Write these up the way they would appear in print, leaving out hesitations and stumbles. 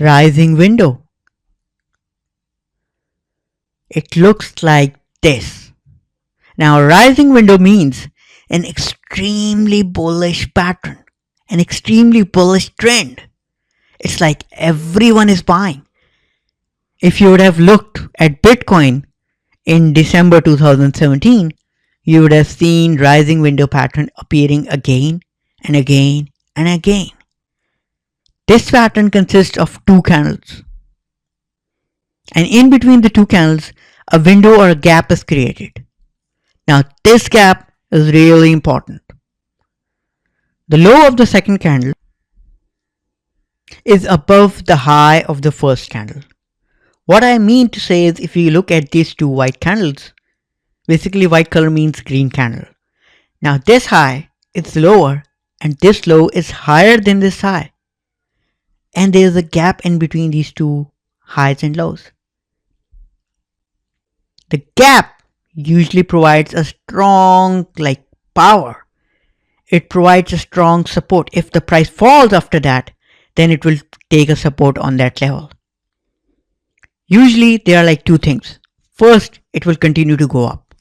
rising window. It looks like this. Now, a rising window means an extremely bullish pattern, an extremely bullish trend. It's like everyone is buying. If you would have looked at Bitcoin in December 2017, you would have seen rising window pattern appearing again and again and again. This pattern consists of two candles. And in between the two candles, a window or a gap is created. Now this gap is really important. The low of the second candle is above the high of the first candle. What I mean to say is if you look at these two white candles, basically white color means green candle. Now this high is lower and this low is higher than this high. And there is a gap in between these two highs and lows. The gap usually provides a strong power. It provides a strong support. If the price falls after that, then it will take a support on that level. Usually there are two things. First, it will continue to go up.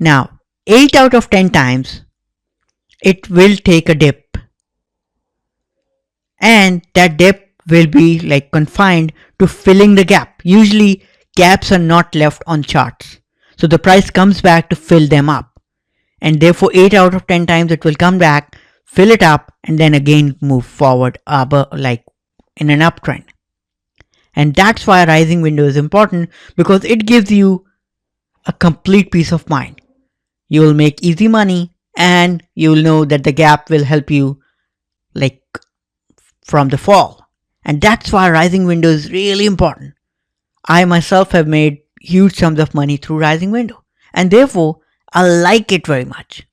Now, 8 out of 10 times, it will take a dip. And that dip will be confined to filling the gap. Usually gaps are not left on charts. So the price comes back to fill them up. And therefore 8 out of 10 times it will come back, fill it up, and then again move forward in an uptrend. And that's why a rising window is important, because it gives you a complete peace of mind. You will make easy money and you will know that the gap will help you from the fall. And that's why rising window is really important. I myself have made huge sums of money through rising window, and therefore I like it very much.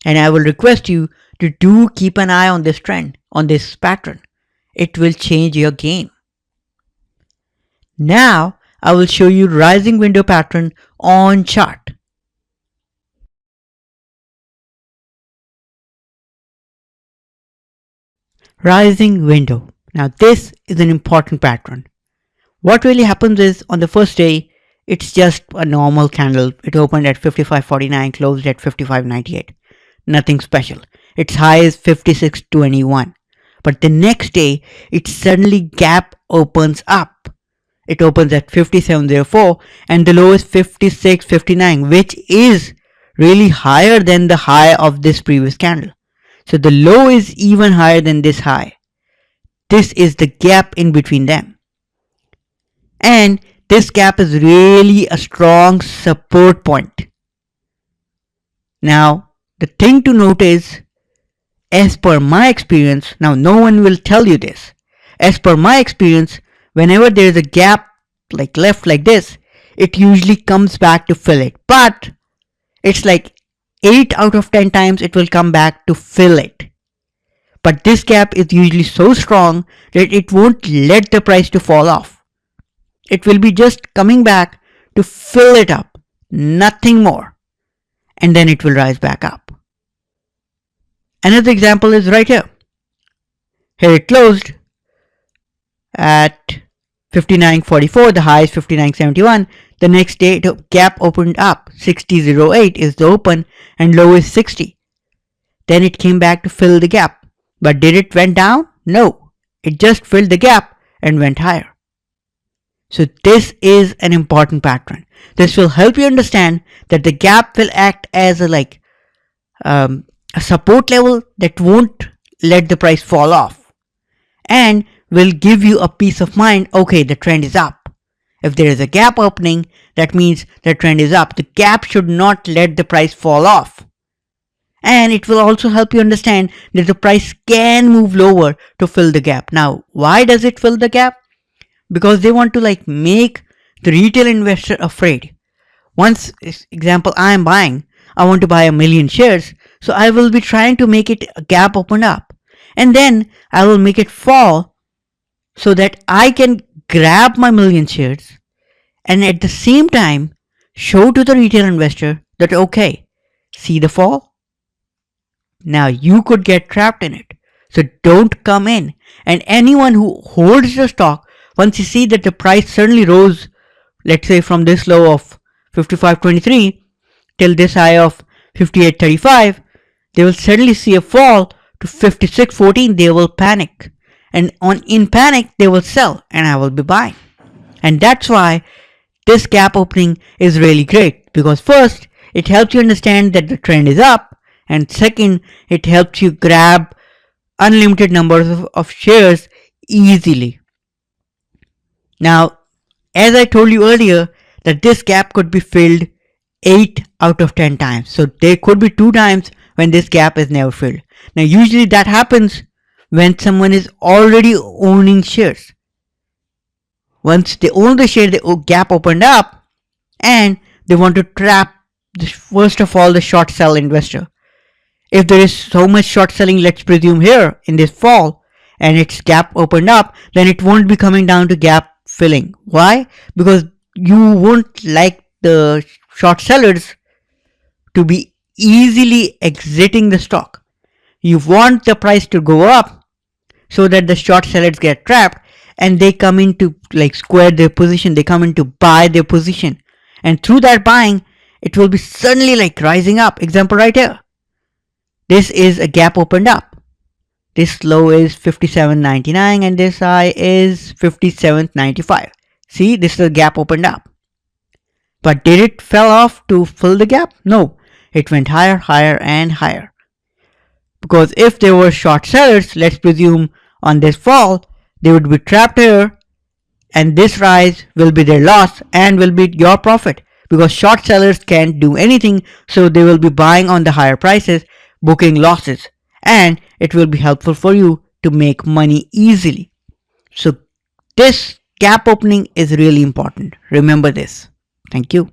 And I will request you to keep an eye on this trend, on this pattern. It will change your game. Now I will show you rising window pattern on chart. Rising window. Now this is an important pattern. What really happens is on the first day, it's just a normal candle. It opened at 55.49, closed at 55.98. Nothing special. Its high is 56.21. But the next day, it suddenly gap opens up. It opens at 57.04 and the low is 56.59, which is really higher than the high of this previous candle. So the low is even higher than this high. This is the gap in between them. And this gap is really a strong support point. Now, the thing to note is, as per my experience, now no one will tell you this. As per my experience, whenever there is a gap left like this, it usually comes back to fill it. But it's 8 out of 10 times it will come back to fill it. But this gap is usually so strong that it won't let the price to fall off. It will be just coming back to fill it up, nothing more. And then it will rise back up. Another example is right here. Here it closed at 59.44, the high is 59.71. The next day the gap opened up, 60.08 is the open and low is 60. Then it came back to fill the gap. But did it went down? No, it just filled the gap and went higher. So this is an important pattern. This will help you understand that the gap will act as a support level that won't let the price fall off, and will give you a peace of mind. Okay, the trend is up. If there is a gap opening, that means the trend is up. The gap should not let the price fall off. And it will also help you understand that the price can move lower to fill the gap. Now, why does it fill the gap? Because they want to make the retail investor afraid. Once, example, I am buying, I want to buy 1 million shares, so I will be trying to make it a gap open up, and then I will make it fall so that I can grab my 1 million shares and at the same time show to the retail investor that okay, see the fall? Now you could get trapped in it. So don't come in. And anyone who holds the stock, once you see that the price suddenly rose, let's say from this low of 55.23 till this high of 58.35, they will suddenly see a fall to 56.14. They will panic. And in panic, they will sell and I will be buying. And that's why this gap opening is really great, because first, it helps you understand that the trend is up, and second, it helps you grab unlimited numbers of shares easily. Now, as I told you earlier, that this gap could be filled 8 out of 10 times. So there could be 2 times when this gap is never filled. Now, usually that happens when someone is already owning shares. Once they own the share, the gap opened up and they want to trap, first of all, the short sell investor. If there is so much short selling, let's presume here in this fall, and its gap opened up, then it won't be coming down to gap filling. Why? Because you won't like the short sellers to be easily exiting the stock. You want the price to go up so that the short sellers get trapped and they come in to like square their position. They come in to buy their position, and through that buying, it will be suddenly like rising up. Example right here. This is a gap opened up. This low is 57.99 and this high is 57.95. See, this is a gap opened up. But did it fell off to fill the gap? No, it went higher, higher and higher. Because if there were short sellers, let's presume on this fall, they would be trapped here, and this rise will be their loss and will be your profit, because short sellers can't do anything, so they will be buying on the higher prices, booking losses, and it will be helpful for you to make money easily. So this gap opening is really important. Remember this. Thank you.